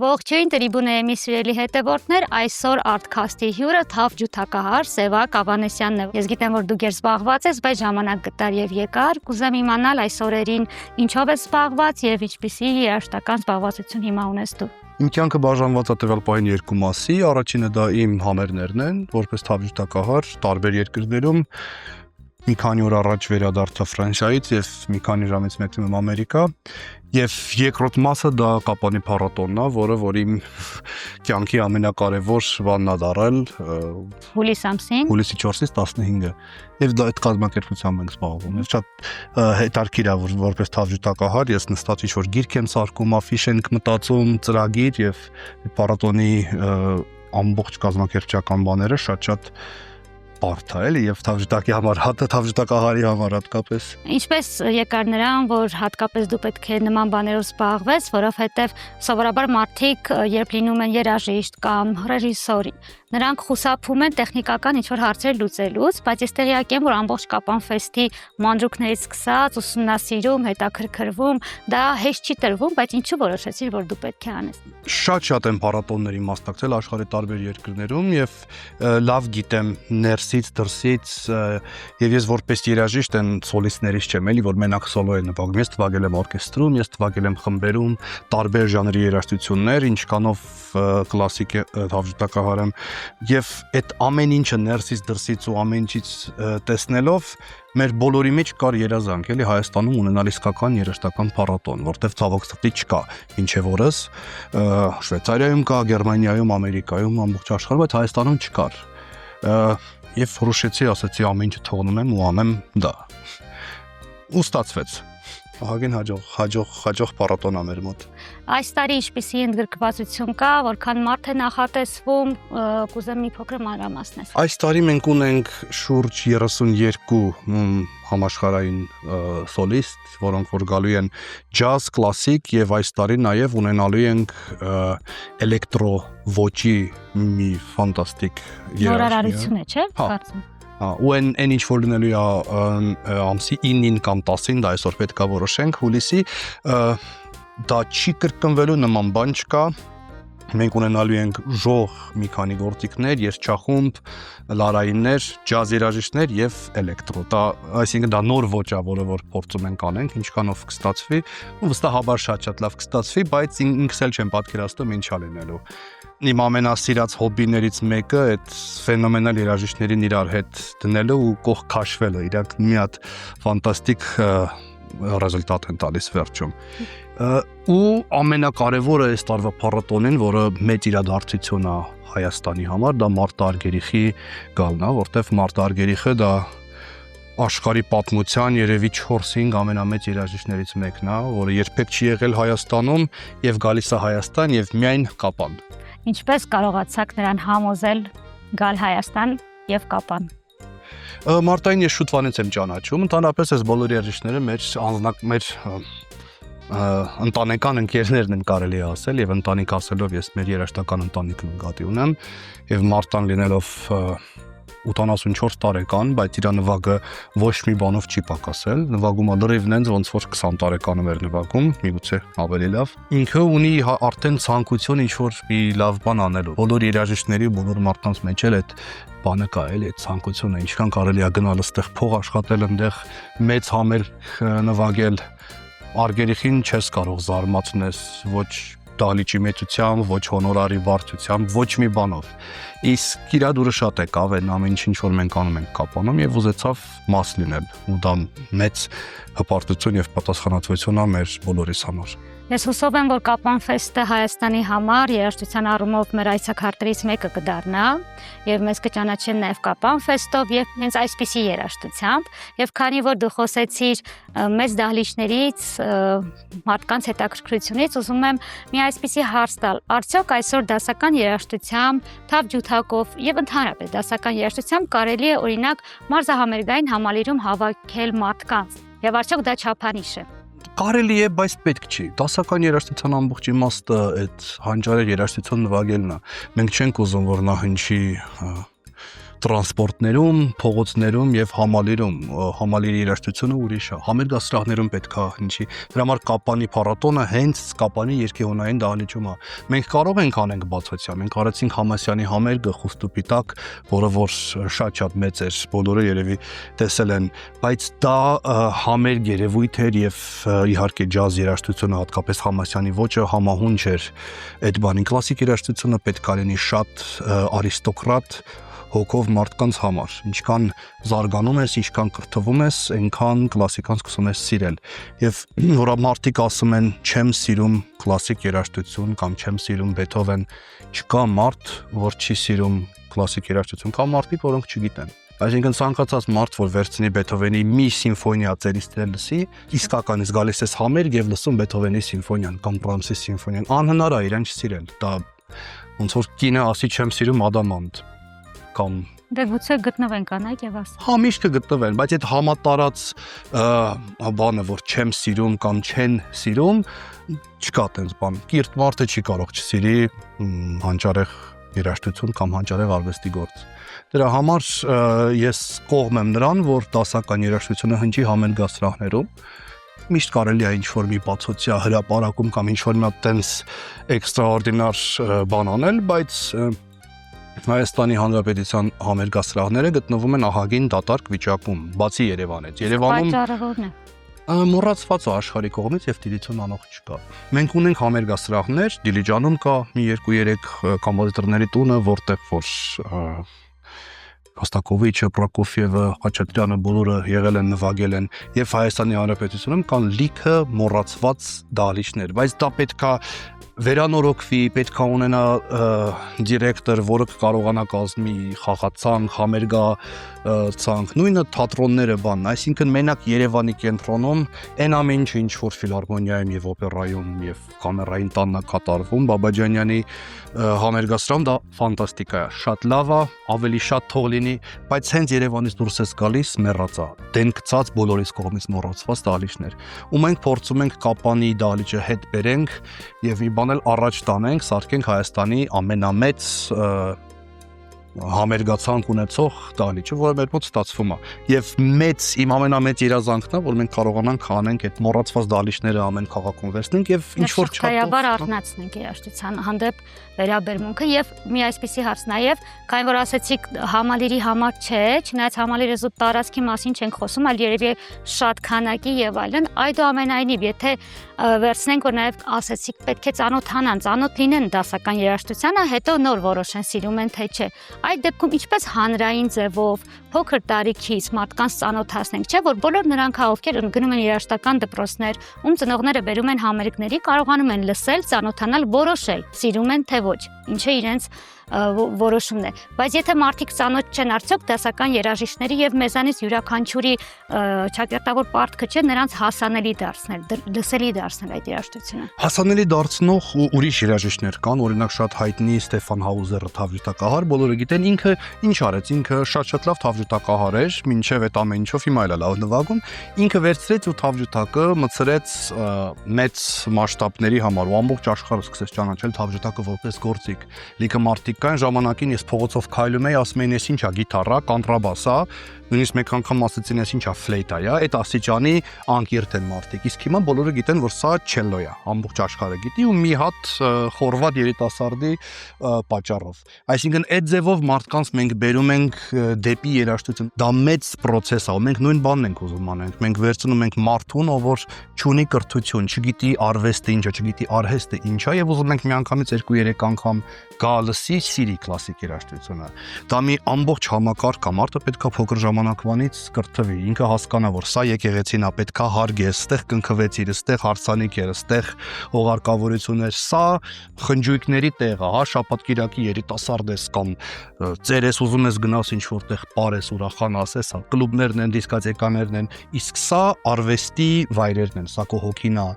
Ողջույն տրիբունեի սիրելի հետևորդներ, այսօր Artcast-ի հյուրը Թավ ջութակահար Սևակ Ավանեսյանն է։ Ես գիտեմ, որ դուք զբաղված ես, բայց ժամանակ գտար եւ եկար։ Կուզեմ իմանալ այս օրերին ինչով ես զբաղված եւ ինչպիսի երաժշտական զբաղվածություն հիմա ունես դու։ Իմ կյանքը բաժանված է տվյալ պահին երկու մասի։ Առաջինը դա իմ համերներն են, որպես Թավ ջութակահար տարբեր երկրներում մի քանի օր առաջ վերադարձա Ֆրանսիայից եւ մի քանի ժամից մեկնում եմ Ամերիկա եւ երկրորդ մասը դա Կապանի փառատոնն է, որ իմ կյանքի ամենակարևոր բանն է դարել հուլիս ամսին հուլիսի 4-ից 15-ը եւ դա այդ կազմակերպությամբ ենք զբաղվում։ Ես շատ հետաքրքիր է որպես Թավ ջութակահար ես նստած ինչ-որ գիրք եմ սարքում, աֆիշ ենք մտածում, ծրագիր եւ փառատոնի ամբողջ կազմակերպչական բաները շատ բարդ է էլի եւ Թավ ջութակի համար, Թավ ջութակահարի համար հատկապես։ Ինչպես եկար նրան, որ հատկապես դու պետք է նման բաներով զբաղվես, որովհետեւ սովորաբար մարդիկ երբ լինում են երաժիշտ կամ ռեժիսոր, նրանք խուսափում են տեխնիկական ինչ-որ հարցեր լուծելուց, բայց ես տեղյակ եմ, որ ամբողջ Կապան ֆեստի մանրուքներից սկսած ուսումնասիրում, հետաքրքրվում, դա հեշտ չի տրվում, բայց ինչու որոշեցիր, որ դու պետք է անես։ Շատ եմ փառատոնների մասնակցել աշխարհի տարբեր երկրներում եւ լավ գիտեմ ներսից, դրսից եւ ես որպես երաժիշտ են սոլիստներից չեմ, էլի որ մենակ սոլո եմ նվագում, ես թվագել եմ օրկեստրում, ես թվագել եմ խմբերում, տարբեր ժանրի երաժշտություններ, ինչքանով կլասիկ Թավ ջութակահար եմ եւ այդ ամեն ինչը ներսից դրսից ու ամեն ինչից տեսնելով մեր բոլորի մեջ կար երազանք, էլի Հայաստանում ունենալ իսկական երաժշտական փառատոն, որտեղ ցավոք սրտի չկա, ինչեւ օրս Շվեյցարիայում կա, Գերմանիայում, Ամերիկայում, ամբողջ աշխարհում, բայց Հայաստանում չկար։ Եվ որոշեցի, ասացի ամեն ինչ թողնում եմ ու անեմ դա։ Ու ստացվեց։ Ահագին հաջող փառատոն է մեր մոտ։ Այս տարի ինչպիսի ընդգրկվածություն կա, որքան մարդ է նախատեսվում, կուզեմ մի փոքր մանրամասնես։ Այս տարի մենք ունենք շուրջ 32 համաշխարհային սոլիստ, որոնք որ գալու են ջազ, կլասիկ եւ այս տարի նաեւ ունենալու ենք էլեկտրո ոճի մի ֆանտաստիկ երաժշտություն է, չէ՞, կարծում։ Ու այն ինչ որ լինելու է ամսի 9-ին կամ 10-ին, դա այսօր պետք է որոշենք, հուլիսի, դա չի կրկնվելու, նման բան չկա։ Մենք ունենալու ենք ժող մի քանի գործիքներ, երգչախումբ, լարայիններ, ջազ երաժիշտներ եւ էլեկտրո։ Այսինքն դա նոր ոճ է, որը որ փորձում ենք անենք, ինչքանով կստացվի, ու վստահաբար շատ լավ կստացվի, բայց ինքս էլ չեմ պատկերացնում ինչ է լինելու։ Իմ ամենասիրած հոբիներից մեկը այդ ֆենոմենալ երաժիշտներին իրար հետ դնելը ու կողք քաշվելը, իրանք մի հատ ֆանտաստիկ ռեզուլտատ են տալիս վերջում։ Ու ամենակարևորը այս տարվա փառատոնին, որը մեծ իրադարձություն է Հայաստանի համար, դա Մարտ Արգերիխի գալն է, որտեվ Մարտ Արգերիխը դա աշխարհի պատմության երևի 4-5 ամենամեծ երաժիշտներից մեկն է, որը երբեք չի եղել Հայաստանում եւ գալիս է Հայաստան եւ միայն Կապան։ Ինչպես կարողացաք նրան համոզել գալ Հայաստան եւ Կապան։ Մարտային ես շուտվանից եմ ճանաչում, ընդհանրապես այս բոլոր երաժիշտները մեր ընտանեկան ընկերներն են կարելի ասել եւ ընտանիք ասելով ես մեր երաժշտական ընտանիքն նկատի ունեմ եւ Մարտան լինելով 84 տարեկան, բայց իր նվագը ոչ մի բանով չի պակասել, նվագում է լրիվ նենց ոնց որ 20 տարեկանում էր նվագում, միգուցե ավելի լավ։ Ինքը ունի արդեն ցանկություն ինչ-որ մի լավ բան անելու։ Բոլոր երաժիշտների, բոլոր մարդկանց մեջ էլ այդ բանը կա, էլի այդ ցանկությունը, ինչքան կարելի է գնալ այստեղ փող աշխատել, այնտեղ մեծ համեր նվագել։ Արգերիխին չես կարող զարմացնել ոչ դահլիճի մեծությամբ, ոչ հոնորարի բարձրությամբ, ոչ մի բանով։ Իսկ իրա դուրը շատ է կավ այն ամեն ինչ որ մենք անում ենք Կապանում եւ ուզեցավ մաս լինել ու դա մեծ հպարտություն եւ պատասխանատվություն է մեր բոլորիս համար։ Ես հուսով եմ, որ Կապան ֆեստը Հայաստանի համար երաժշտության առումով մեր այցեքարտերից մեկը կդառնա եւ մեզ կճանաչեն նաեւ Կապան ֆեստով եւ հենց այսպիսի երաժշտությամբ եւ քանի որ դու խոսեցիր մեծ դահլիճներից մարդկանց հետաքրքրությունից, ուզում եմ մի այսպիսի հարց տալ. արդյոք այսօր դասական երաժշտությամբ, Թավ ջութակով եւ ընդհանրապես դասական երաժշտությամբ կարելի է օրինակ մարզահամերգային համալիրում հավաքել մարդկանց Եվ արդյոք դա չափանիշ է։ Կարելի է, բայց պետք չի։ Դասական երաժշտության ամբողջ իմաստը այդ հանճարեղ երաժշտություն նվագելն է։ Մենք չենք ուզում, որ նա հնչի տրանսպորտներում, փողոցներում եւ համալիրի երաժշտությունը ուրիշ է։ Համերգասրահներում պետք է հնչի։ Դրա համար Կապանի փառատոնը հենց Կապանի երկեհոնային դահլիճում է։ Մենք կարող ենք անենք բացօթյա։ Մենք արեցինք Համասյանի համերգը Խուստուպիտակ, որը որ շատ մեծ էր, բոլորը երևի տեսել են, բայց դա համերգ երևույթ էր եւ իհարկե ջազ երաժշտությունը, հատկապես Համասյանի ոճը համահունչ էր այդ բանին։ Կլասիկ երաժշտությունը պետք է լինի շատ արիստոկրատ հոգով մարդկանց համար, ինչքան զարգանում ես, ինչքան կրթվում ես, այնքան կլասիկան սկսում ես սիրել։ Եվ որ մարդիկ ասում են չեմ սիրում կլասիկ երաժշտություն կամ չեմ սիրում Բեթհովեն, չկա մարդ, որ չի սիրում կլասիկ երաժշտություն, կա մարդիկ, որոնք չգիտեն։ Այսինքն ցանկացած մարդ, որ վերցնի Բեթհովենի մի սիմֆոնիա ծերից լսի, իսկականից գալիս ես համերգ եւ լսում Բեթհովենի սիմֆոնիան կամ Բրամսի սիմֆոնիան, անհնար է իրեն չսիրել։ Դա ոնց որ կինը ասի չեմ սիրում Ադամանտ կամ Դե գուցե գտնվեն կանայք եւ ասեն։ Հա միշտ կգտնվեն, բայց այդ համատարած բանը, որ չեմ սիրում կամ չեն սիրում, չկա տենց բան։ Կիրթ մարդը չի կարող չսիրի հանճարեղ երաժշտություն կամ հանճարեղ արվեստի գործ։ Դրա համար ես կողմ եմ նրան, որ դասական երաժշտությունը հնչի համերգասրահներում։ Միշտ կարելի է ինչ-որ մի բացօթյա հրապարակում կամ ինչ-որ մի տենց էքստրաորդինար բան անել, բայց Հայաստանի Հանրապետության համերգասրահները գտնվում են ահագին դատարկ վիճակում, բացի Երևանից։ Երևանում Պատճառը ո՞րն է։ Մոռացված է աշխարհի կողմից եւ դիլիջան անող չկա։ Մենք ունենք համերգասրահներ, Դիլիջանում կա մի 2-3 կոմպոզիտորների տունը, որտեղ որ Կոստակովիչը, Պրոկոֆիևը, Խաչատրյանը բոլորը եղել են, նվագել են եւ Հայաստանի Հանրապետությունում կան լիքը մոռացված դահլիճներ, բայց դա պետքա վերանորոգվի, պետք է ունենա դիրեկտոր, որը կարողանա կազմի խաղացանք, համերգացանք, նույնը թատրոնները բան, այսինքն մենակ Երևանի կենտրոնում այն ամեն ինչ ինչ որ ֆիլհարմոնիայում եւ օպերայում եւ կամերային տանն կատարվում, Բաբաջանյանի համերգասրահում դա ֆանտաստիկա է, շատ լավ է, ավելի շատ թող լինի, բայց հենց Երևանից դուրս ես գալիս մեռածա, դեն գցած բոլորիս կողմից մոռացված դահլիճներ, ու մենք փորձում ենք Կապանի դահլիճը հետ բերենք եւ մի բան էլ առաջ տանենք, սարքենք Հայաստանի ամենամեծ համերգացանք ունեցող դահլիճը, որը մեր մոտ ստացվում է։ Եվ իմ ամենամեծ երազանքն է, որ մենք կարողանանք անենք այդ մոռացված դահլիճները ամեն քաղաքում վերցնենք եւ ինչ որ չափով արտնացնենք երաժշտության հանդեպ վերաբերմունքը եւ մի այսպիսի հարց նաեւ, քանի որ ասեցիք համալիրի համար չէ, չնայած համալիրը զուտ տարածքի մասին չենք խոսում, այլ երևի շատ քանակի եւ այլն, այդուամենայնիվ, եթե վերցնենք, որ նաեւ ասեցիք պետք է ծանոթանան, ծանոթ լինեն դասական երաժշտությանը, հետո նոր որոշեն սիրում են թե չէ։ Այդ դեպքում ինչպես հանրային ձևով փոքր տարիքից մարդկանց ծանոթացնենք, չէ՞ որ բոլոր նրանք, ովքեր գնում են երաժշտական դպրոցներ, ում ծնողները բերում են համերգների, կարողանում են լսել, ծանոթանալ, որոշել, սիրում են թե ոչ, ինչը իրենց որոշումն է։ Բայց եթե մարդիկ ծանոթ չեն արդյոք դասական երաժիշտների եւ մեզանից յուրաքանչյուրի ճակերտավոր պարտքը չէ նրանց հասանելի դարձնել, լսելի դարձնել այդ երաժշտությունը։ Հասանելի դարձնող ու ուրիշ երաժիշտներ կան, օրինակ շատ հայտնի Ստեֆան Հաուզերը թավջութակահար, բոլորը գիտեն, ինքը ինչ արեց, ինքը շատ լավ թավջութակահար էր, մինչև այդ ամեն ինչով հիմա էլ լավ նվագում, ինքը վերցրեց ու թավջութակը մցրեց մեծ մասշտաբների համար ու ամբողջ աշխարհը սկսեց ճանաչել թավջութակը որպես գործիք։ Լիքը մարդիկ կային ժամանակին ես փողոցով քայլում էի, ասում էին, ես ինչա գիտարա, կանտրաբաս է, նույնիսկ մեկ անգամ ասեցին, ես ինչա ֆլեյտա է, այդ աստիճանի անկիրթ են մարդիկ։ Իսկ հիմա բոլորը գիտեն, որ սա չելլո է, ամբողջ աշխարհը գիտի ու մի հատ խորվատ երիտասարդի պատճառով։ Այսինքն այդ ձևով մարդկանց մենք բերում ենք դեպի երաժշտություն։ Դա մեծ process է, մենք նույն բանն ենք ուզում անենք։ Մենք վերցնում ենք մարդուն, ով որ չունի կրթություն, չգիտի արվեստը ինչա, չգիտի արհեստը ինչա եւ ուզում ենք միանգամից 2-3 անգամ գա լսի սիրի կլասիկ երաժշտությունը։ Դա մի ամբողջ համակարգ է, մարդը պետքա փոքր ժամանակվանից կրթվի, ինքը հասկանա, որ սա եկեղեցին է, պետքա հարգես, ստեղ կնքվեցիր, ստեղ հարսանիք էր, ստեղ հողարկավորություններ, սա խնջույքների տեղ է, հա, շաբաթ-կիրակի երիտասարդ ես կամ ծեր ես ուզում ես գնաս ինչ որտեղ պարես, ուրախանաս, հա, կլուբներն են, դիսկոտեկաներն են, իսկ սա արվեստի վայրերն են, սա քո հոգին է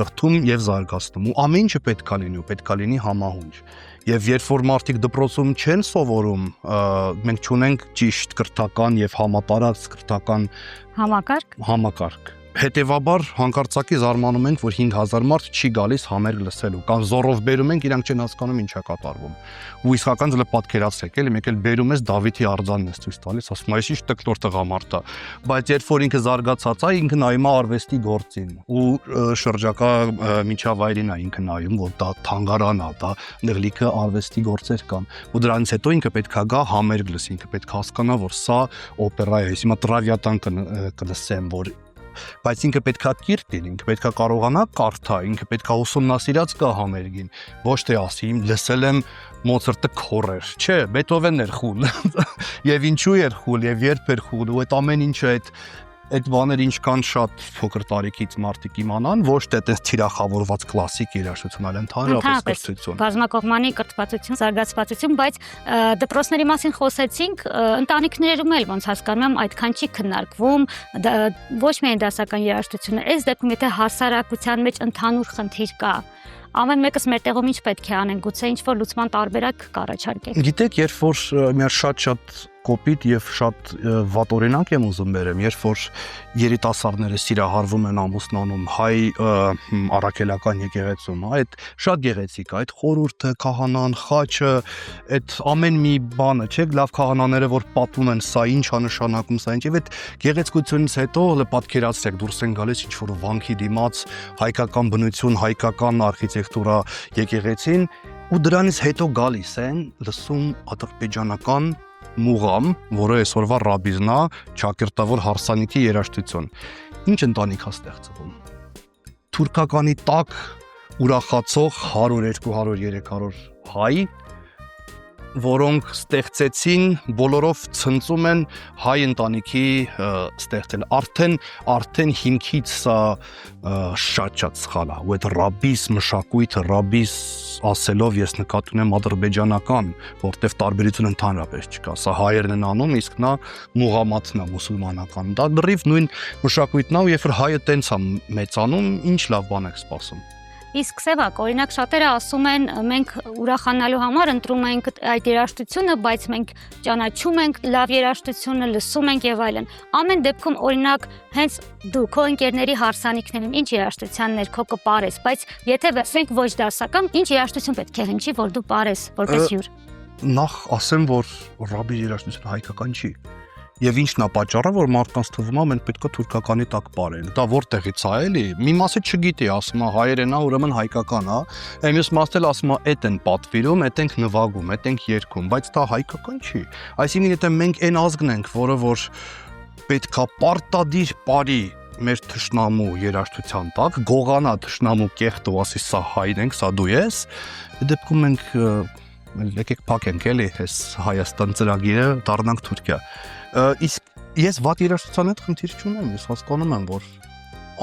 կրթում եւ զարգացնում ու ամեն ինչը պետքա լինի ու պետքա լինի համահունչ։ Եվ երբ որ մարդիկ դպրոցում չեն սովորում, մենք չունենք ճիշտ կրթական եւ համատարած կրթական համակարգ, Հետևաբար հանկարծակի զարմանում ենք, որ 5000 մարդ չի գալիս համերգ լսելու, կամ զորով բերում ենք, իրանք չեն հասկանում ինչ է կատարվում։ Ու իսկական ձեզ պատկերացրեք, էլի մեկ էլ բերում ես Դավիթի արձանն ես ցույց տալիս, ասում ես ինչ տկնոր տղամարդ է, բայց երբ որ ինքը զարգացած է, ինքը նայում է արվեստի գործին ու շրջակա միջավայրին է ինքը նայում, որ դա թանգարան է, դա նեղլիկը արվեստի գործեր կան։ Ու դրանից հետո ինքը պետքա գա համերգ լսի, ինքը պետք է հասկանա, որ սա օպերա է, հիմա Տրավիատան կլսեմ, որ բայց ինքը պետքա կիրթ լինի, ինքը պետքա կարողանա կարդա, ինքը պետքա ուսումնասիրած գա համերգին, ոչ թե ասի, լսել եմ Մոցարտը քոր էր, չէ, Բեթհովենն էր խուլ, եւ ինչու էր խուլ, եւ երբ էր խուլ, ու այդ ամեն ինչը այդ բաները ինչքան շատ փոքր տարիքից մարդիկ իմանան, ոչ թե այդպես թիրախավորված կլասիկ երաժշտություն, այլ ընդհանրապես կրթություն։ Բազմակողմանի կրթվածություն, զարգացվածություն, բայց դպրոցների մասին խոսեցինք, ընտանիքներում էլ ոնց հասկանում եմ, այդքան չի քննարկվում, ոչ միայն դասական երաժշտությունը, այս դեպքում եթե հասարակության մեջ ընդհանուր խնդիր կա, ամեն մեկս մեր տեղում ինչ պետք է անենք, գուցե ինչ-որ լուծման տարբերակ կառաջարկենք։ Գիտեք, երբ որ մի շատ կոպիտ եւ շատ վատ օրինակ եմ ուզում բերեմ, երբ որ երիտասարդները սիրահարվում են ամուսնանում հայ առաքելական եկեղեցում, այդ շատ գեղեցիկ է, այդ խորհուրդը, քահանան, խաչը, այդ ամեն մի բանը, չէ՞, լավ քահանաները որ պատում են, սա ինչ է նշանակում, սա ինչ, եւ այդ գեղեցկությունից հետո պատկերացրեք, դուրս են գալիս ինչ որ վանքի դիմաց հայկական բնություն, հայկական արխիտեկտուրա եկեղեցին, ու դրանից հետո գալիս են լսում ադրբեջանական մուղամ, որը այսօրվա ռաբիզն է, ճակերտավոր հարսանիքի երաժշտություն։ Ինչ ընտանիք է ստեղծվում։ Թուրքականի տակ ուրախացող 100, 200, 300 հայ, որոնք ստեղծեցին, բոլորով ցնծում են հայ ընտանիքի ստեղծել։ Արդեն հիմքից սա շատ սխալ է։ Ու այդ ռաբիս մշակույթը, ռաբիս ասելով ես նկատի ունեմ ադրբեջանական, որտեղ տարբերություն ընդհանրապես չկա։ Սա հայերն են անում, իսկ նա մուղամատն է մուսուլմանական։ Դա դրիվ նույն մշակույթն է, ու երբ որ հայը տենց է մեծանում, ինչ լավ բան եք սպասում։ Իսկ Սևակ, օրինակ շատերը ասում են, մենք ուրախանալու համար ընտրում ենք այդ երաժշտությունը, բայց մենք ճանաչում ենք լավ երաժշտությունը, լսում ենք եւ այլն։ Ամեն դեպքում օրինակ հենց դու քո ընկերների հարսանիքներին ինչ երաժշտության ներքո կպարես, բայց եթե վերցնենք ոչ դասական, ինչ երաժշտություն պետք է հնչի, որ դու պարես որպես հյուր։ Նախ ասեմ, որ ռաբի երաժշտությունը հայկական չի։ Եվ ինչն է պատճառը, որ մարդկանց թվում է մենք պետք է թուրքականի տակ պարենք։ Դա որտեղից է, էլի։ Մի մասը չգիտի, ասում է հայերեն է, ուրեմն հայկական է։ Մյուս մասը էլ ասում է էդ են պատվիրում, էդ ենք նվագում, էդ ենք երգում, բայց դա հայկական չի։ Այսինքն եթե մենք այն ազգն ենք, որը որ պետք է պարտադիր պարի մեր թշնամու երաժշտության տակ, գողանա թշնամու կեղտը ու ասի սա հայն ենք, սա դու ես, դեպքում մենք եկեք փակենք էլի այս Հայաստան ծրագիրը, դառնանք Թուրքիա։ Իսկ ես վատ երաժշտության հետ խնդիր չունեմ, ես հասկանում եմ, որ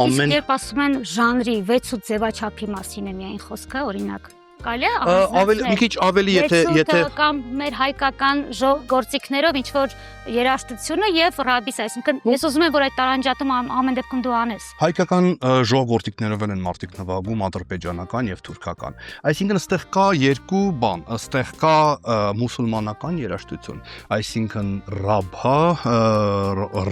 ամեն Իսկ երբ ասում են ժանրի 6 ձևաչափի մասին է միայն խոսքը, օրինակ, կարելի է մի քիչ ավելի եթե կամ մեր հայկական գործիքներով ինչ որ երաժշտությունը եւ ռաբիս, այսինքն ես ուզում եմ որ այդ տարանջատումը ամեն դեպքում դու անես։ Հայկական ժողովրդիկներով են մարդիկ նվագում ադրբեջանական եւ թուրքական։ Այսինքն այստեղ կա երկու բան, այստեղ կա մուսուլմանական երաժշտություն, այսինքն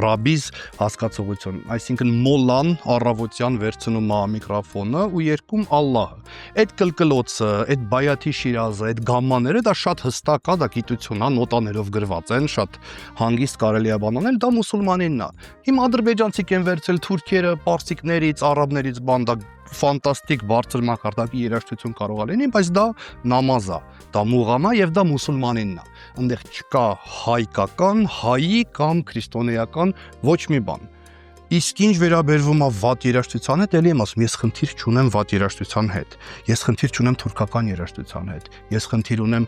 ռաբիզ հասկացողություն, այսինքն մոլլան առավոտյան վերցնում է միկրոֆոնը ու երգում Ալլահը։ Այդ կլկլոցը, այդ բայաթի շիրազը, այդ գամմաները դա շատ հստակ է, դա գիտություն է, նոտաներով գրված են, շատ հանգիստ կարելի է բան անել, դա մուսուլմանինն է։ Հիմա ադրբեջանցիք են վերցել թուրքերը, պարսիկներից, արաբներից բան, դա ֆանտաստիկ բարձր մակարդակի երաժշտություն կարող է լինի, բայց դա նամազ է, դա մուղամ է եւ դա մուսուլմանինն է։ Այնտեղ չկա հայկական, հայի կամ քրիստոնեական ոչ մի բան։ Իսկ ինչ վերաբերվում է վատ երաժշտության հետ, ելի եմ ասում, ես խնդիր չունեմ վատ երաժշտության հետ։ Ես խնդիր չունեմ թուրքական երաժշտության հետ։ Ես խնդիր ունեմ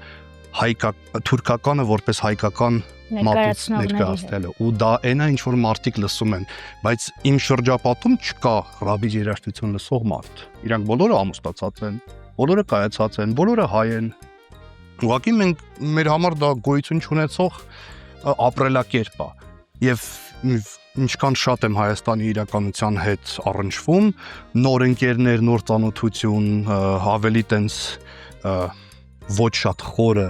թուրքականը որպես հայկական մատուց ներկայացնելը։ Ու դա այն է, ինչ որ մարդիկ լսում են, բայց իմ շրջապատում չկա ռաբի երաժշտություն լսող մարդ։ Իրանք բոլորը ամուսնացած են, բոլորը կայացած են, բոլորը հայ են։ Ուղղակի մենք մեր համար դա գոյություն չունեցող ապրելակերպ է։ Եվ ինչքան շատ եմ Հայաստանի իրականության հետ առնչվում, նոր ընկերներ, նոր ծանոթություն, ավելի տենց ոչ շատ խորը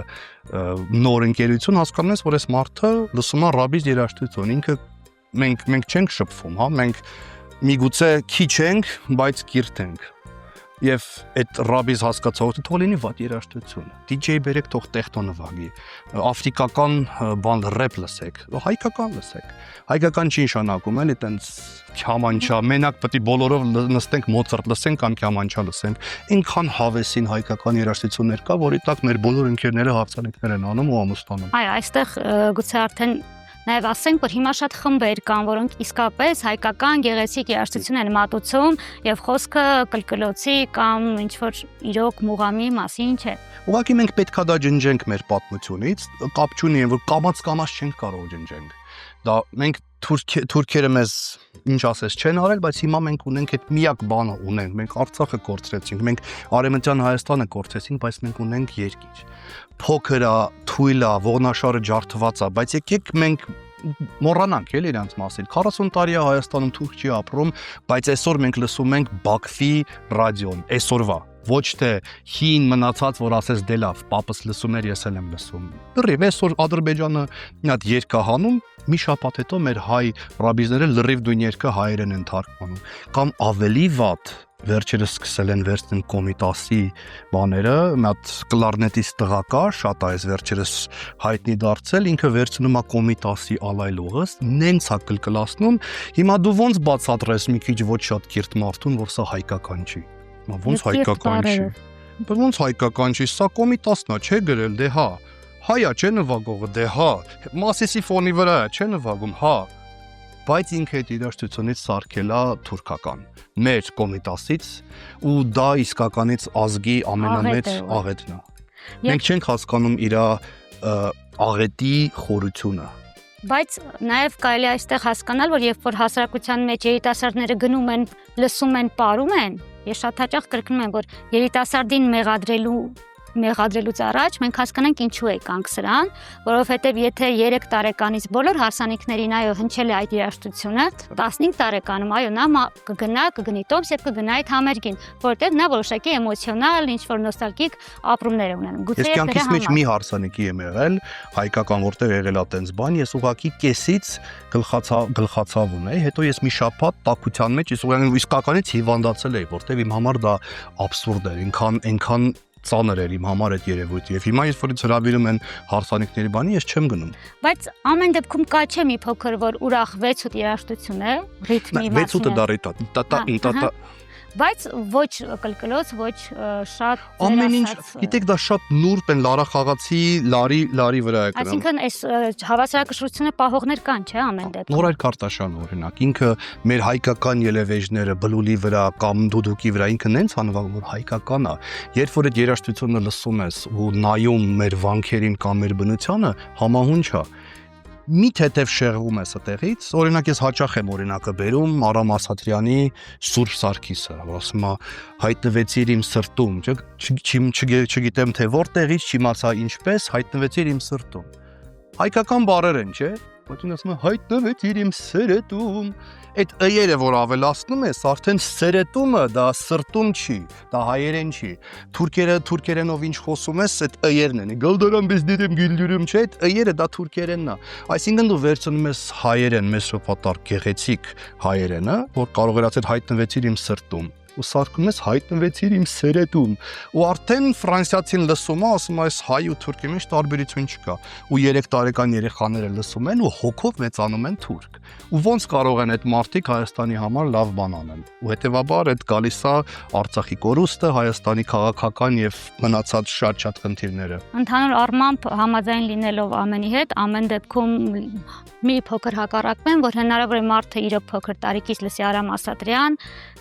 նոր ընկերություն, հասկանում ես, որ այս մարդը լսում է ռաբիս երաժշտություն, ինքը մենք չենք շփվում, հա, մենք միգուցե քիչ ենք, բայց կիրթ ենք։ Եվ այդ ռաբիզ հասկացողը թող լինի վատ երաժշտություն։ DJ բերեք թող տեխնո նվագի։ Աֆրիկական բան ռեփ լսեք, հայկական լսեք։ Հայկական չի նշանակում էլի տենց քյամանչա, մենակ պետք է բոլորով նստենք Մոցարտ լսենք կամ քյամանչա լսենք։ Ինքան հավեսին հայկական երաժշտություններ կա, որի տակ մեր բոլոր ընկերները հարցանիքներ են անում ու ամուսնանում։ Այո, այստեղ գուցե արդեն նաև ասենք, որ հիմա շատ խմբեր կան, որոնք իսկապես հայկական գեղեցիկ երաժշտություն են մատուցում եւ խոսքը կլկլոցի կամ ինչ որ իրոք մուղամի մասին չէ։ Ուղղակի մենք պետքա դա ջնջենք մեր պատմությունից, կապ չունի, որ կամաց չենք կարող ջնջենք։ Դա մենք թուրքերը մեզ ինչ ասես չեն արել, բայց հիմա մենք ունենք այդ միակ բանը ունենք, մենք Արցախը կորցրեցինք, մենք Արևմտյան Հայաստանը կորցրեցինք, բայց մենք ունենք երկիր։ Փոքր է, թույլ է, ողնաշարը ջարդված է, բայց եկեք մենք մոռանանք էլ իրանց մասին։ 40 տարի է Հայաստանում թուրք չի ապրում, բայց այսօր մենք լսում ենք Բաքվի ռադիոն, այսօրվա։ Ոչ թե հին մնացած, որ ասես դե լավ, պապս լսում էր, ես էլ եմ լսում։ Լրիվ այսօր Ադրբեջանը մի հատ երգ է հանում, մի շաբաթ հետո մեր հայ ռաբիզները լրիվ դույն երգը հայերեն են թարգմանում։ Կամ ավելի վատ, վերջերս սկսել են վերցնել Կոմիտասի բաները, մի հատ կլարնետից տղա կա, շատ է այս վերջերս հայտնի դարձել, ինքը վերցնում է Կոմիտասի ալայլողը, նենց է կլկլացնում, հիմա դու ոնց բացատրես մի քիչ ոչ շատ կիրթ մարդուն, որ սա հայկական չի։ Ոնց հայկական չի։ Ոնց հայկական չի, սա Կոմիտասն է, չէ գրել, դե հա։ Հայա չէ նվագողը, դե հա։ Մասիսի ֆոնի վրա է, չէ նվագում, հա։ Բայց ինքը այդ երաժշտությունից սարքել է թուրքական, մեր Կոմիտասից, ու դա իսկականից ազգի ամենամեծ աղետն է։ Մենք չենք հասկանում իր աղետի խորությունը։ Բայց նաև կարելի է այստեղ հասկանալ, որ երբ որ հասարակության մեջ երիտասարդները գնում են, լսում են, ապրում են, ես շատ հաճախ կրկնում եմ, որ երիտասարդին մեղադրելուց առաջ մենք հասկանանք ինչու է կանք սրան, որովհետև եթե 3 տարեկանից բոլոր հարսանիքներին այո հնչել է այդ երաժշտությունը, 15 տարեկանում այո նա կգնի տոմս եւ կգնա այդ համերգին, որովհետև նա որոշակի էմոցիոնալ, ինչ որ նոստալգիկ ապրումներ է ունենում։ Ես կյանքիս մեջ մի հարսանիքի եմ եղել, հայկական որտեղ եղել է տենց բան, ես ուղղակի կեսից գլխացավ ունեի, հետո ես մի շաբաթ տաքության մեջ ես իսկականից հիվանդացել էի, որտեղ իմ համար դա աբսուրդ էր, այնքան ծանր էր իմ համար այդ երևույթը եւ հիմա ես որից հրավիրում են հարսանիքների բանի ես չեմ գնում բայց ամեն դեպքում կա չէ մի փոքր որ ուրախ 6-8 երաժշտություն է ռիթմի մասին 6-8-ը դա բայց ոչ կլկլոց, ոչ շատ ամեն ինչ, գիտեք դա շատ նուրբ են Լարա Խաղացի լարի վրա է կրում։ Այսինքն այս հավասարակշռությունը պահողներ կան, չէ՞ ամեն դեպքում։ Նորայր Քարտաշյանը օրինակ, ինքը մեր հայկական ելևեժները բլուլի վրա կամ դուդուկի վրա ինքը նենց անվանում որ հայկական է։ Երբ որ այդ երաժշտությունը լսում ես ու նայում մեր վանքերին կամ մեր բնությանը, համահունչ է։ Մի թեթև շեղվում ես այդտեղից, օրինակ ես հաճախ եմ օրինակը բերում Արամ Ասատրյանի Սուրբ Սարգիսը, որ ասում է հայտնվեցիր իմ սրտում, չգիտեմ թե որտեղից, չիմացա ինչպես, հայտնվեցիր իմ սրտում։ Հայկական բառեր են, չէ՞։ Բայց ասում է հայտնվեցիր իմ սրտում։ Այդ ըյերը որ ավելացնում ես, արդեն սերետումը դա սրտում չի, դա հայերեն չի։ Թուրքերենով ինչ խոսում ես, այդ ըյերն են։ Գալդարան բես դերեմ գիլդուրում չէ, այդ ըյերը դա թուրքերենն է։ Այսինքն դու վերցնում ես հայերեն, մեսոպոտար գեղեցիկ հայերենը, որ կարող էր ասել հայտնվեցիր իմ սրտում։ Ու սարքում ես հայտնվեցիր իմ սերետում ու արդեն ֆրանսիացին լսում է ասում այս հայ ու թուրքի մեջ տարբերություն չկա ու 3 տարեկան երեխաները լսում են ու հոգով մեծանում են թուրք ու ոնց կարող են այդ մարդիկ Հայաստանի համար լավ բան անեն ու հետեւաբար այդ գալիս է Արցախի կորուստը Հայաստանի քաղաքական եւ մնացած շատ խնդիրները ընդհանուր առմամբ համաձայն լինելով ամենի հետ ամեն դեպքում մի փոքր հակառակվեմ որ հնարավոր է մարդը իր փոքր տարիքից լսի Արամ Ասատրյան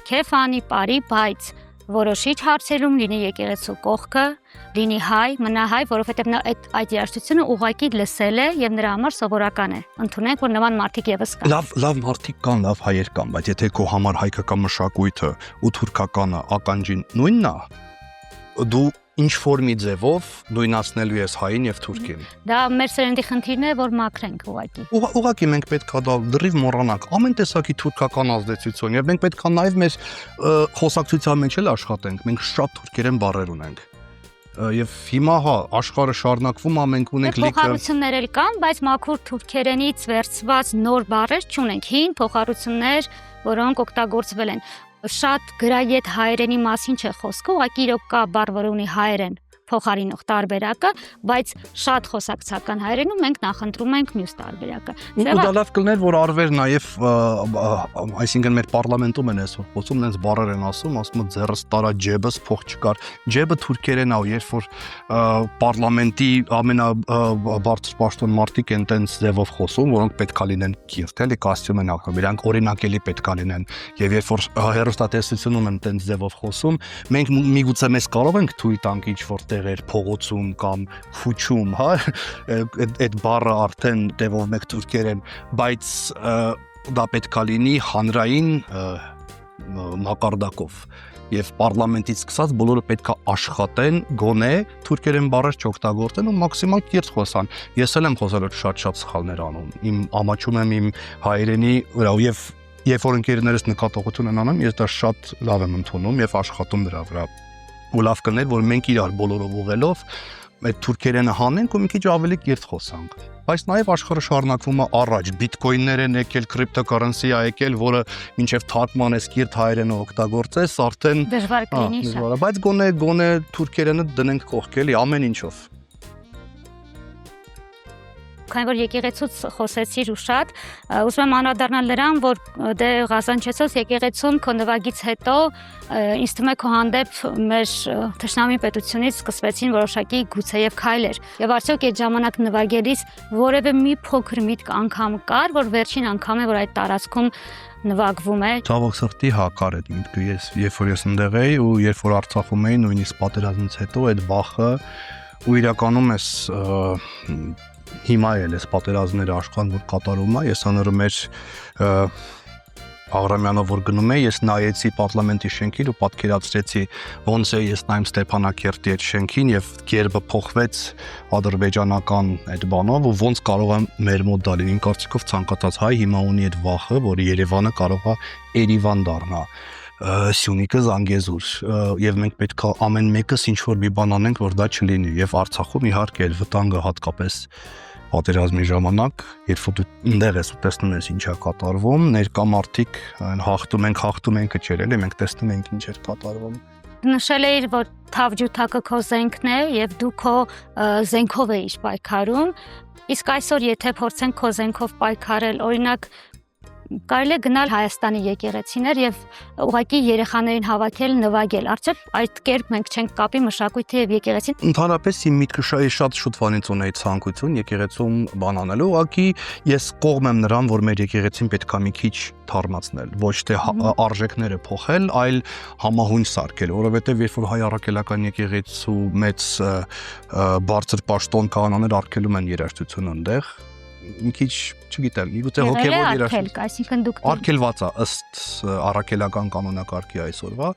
քեֆանի բարի, բայց որոշիչ հարցերում լինի եկեղեցու կողքը, լինի հայ, մնա հայ, որովհետև նա այդ երաժշտությունը ուղղակի լսել է եւ նրա համար սովորական է։ Ընդունենք, որ նման մարդիկ եւս կան։ Լավ մարդիկ կան, լավ հայեր կան, բայց եթե քո համար հայկական մշակույթը ու թուրքականը ականջին նույնն է, դու ինչ ֆորմի ձևով նույնացնելու ես հային եւ թուրքին։ Դա մեր սերնդի խնդիրն է, որ մաքրենք ուղղակի։ Ուղղակի մենք պետք է դա դրիվ մոռանանք ամեն տեսակի թուրքական ազդեցություն եւ մենք պետք է նաեւ մեր խոսակցության մեջ էլ աշխատենք։ Մենք շատ թուրքերեն բառեր ունենք։ եւ հիմա հա աշխարհը շարունակվում է, մենք ունենք լիքը փոխառություններ էլ կան, բայց մաքուր թուրքերենից վերցված նոր բառեր չունենք, հին փոխառություններ, որոնք օգտագործվել են։ Շատ գրագետ հայերենի մասին չէ խոսքը, ուղղակի իրոք կա բառ, որ ունի հայերեն փոխարինող տարբերակը, բայց շատ խոսակցական հայերենում մենք նախընտրում ենք մյուս տարբերակը։ Ու դա լավ կլներ, որ արվեր նաև, այսինքն մեր պարլամենտում են այսօր խոսում, նենց բառեր են ասում ձեռս տարա ջեբս փող չկար։ Ջեբը թուրքերեն է, երբ որ պարլամենտի ամենաբարձր պաշտոն մարդիկ են տենց ձևով խոսում, որոնք պետքա լինեն կիրթ, էլի կոստյում են ակնկալում, իրանք օրինակելի պետքա լինեն։ Եվ երբ որ հեռուստատեսությունում են տենց ձևով խոսում, մենք միգուցե մեզ կարող ենք թույլ տանք ինչ-որ էր փողոցում կամ խուչում, հա, այդ բառը արդեն տևով մեկ թուրքերեն, բայց դա պետք է լինի հանրային մակարդակով եւ պարլամենտից սկսած բոլորը պետք է աշխատեն, գոնե թուրքերեն բառեր չօգտագործեն ու մաքսիմալ կիրթ խոսան։ Ես էլ եմ խոսել որ շատ սխալներ անում։ Իմ ամաչում եմ իմ հայերենի վրա եւ երբ որ ընկերներս նկատողություն են անում, ես դա շատ լավ եմ ընդունում եւ աշխատում դրա վրա։ Ու լավ կներ, որ մենք իրար բոլորով ուղելով այդ թուրքերենը հանենք ու մի քիչ ավելի կիրթ խոսանք։ Բայց նաև աշխարհը շարունակվում է առաջ, բիտկոյններ են եկել, կրիպտոկարենսի է եկել, որը մինչև թարգմանես կիրթ հայերենը օգտագործես, արդեն դժվար կլինի շատ։ Բայց գոնե թուրքերենը դնենք կողքելի ամեն ինչով։ Քանի որ եկեղեցուց խոսեցիր ու շատ, ուզում եմ անդրադառնալ նրան, որ դե Ղազանչեցոս եկեղեցում քո նվագից հետո ինձ թվում է քո հանդեպ մեր թշնամի պետությունից սկսվեցին որոշակի գուցեև քայլեր։ Եվ արդյոք այդ ժամանակ նվագելիս որևէ մի փոքր միտք անգամ կար, որ վերջին անգամ է որ այդ տարածքում նվագվում է։ Ցավոք սրտի հա կար այդ միտքը, երբ որ ես ընդեղ էի ու երբ որ Արցախում էի, նույնիսկ պատերազմից հետո այդ բախը ու իրականում էս հիմա էլ էս պատերազմները աշխարհում որ կատարում է, ես անորում էր Աղրամյանով որ գնում էի, ես նայեցի պարլամենտի շենքին ու պատկերացրեցի ոնց է ես նայում Ստեփանակերտի այդ շենքին եւ գերբը փոխվեց ադրբեջանական այդ բանով ու ոնց կարող է մեր մոտ դա լինի։ Իմ կարծիքով ցանկացած հայ հիմա ունի այդ վախը, որ Երևանը կարող է Երևան դառնա, Սյունիքը Զանգեզուր եւ մենք պետք է ամեն մեկս ինչ որ մի բան անենք, որ դա չլինի եւ Արցախում իհարկե էլ վտանգը հատկապես պատերազմի ժամանակ, երբ որ դու ընդեղ ես ու տեսնում ես ինչ է կատարվում, ներկա մարդիկ հաղթում ենք չէր էլի, մենք տեսնում ենք ինչ էր կատարվում։ Նշել էիր, որ Թավջութակը քո զենքն է եւ դու քո զենքով էիր պայքարում, իսկ այսօր եթե փորձենք քո զենքով պայքարել, օրինակ կարելի է գնալ Հայաստանի եկեղեցիներ եւ ուղղակի երեխաներին հավաքել, նվագել։ Արդյոք այդ կերպ մենք չենք կապի մշակույթը եւ եկեղեցին։ Ընդհանրապես իմ միտքը շատ շուտվանից ունեի ցանկություն եկեղեցում բան անելու, ուղղակի ես կողմ եմ նրան, որ մեր եկեղեցին պետքա մի քիչ թարմացնել, ոչ թե արժեքները փոխել, այլ համահունչ սարքել, որովհետեւ երբ որ հայ առաքելական եկեղեցու մեծ բարձր պաշտոն կանոններ արգելում են երաժշտություն այնտեղ մի քիչ, չգիտեմ, իգուցե հոգևոր երաշխիք, այսինքն դուք արգելված է ըստ առաքելական կանոնակարգի այսօրվա,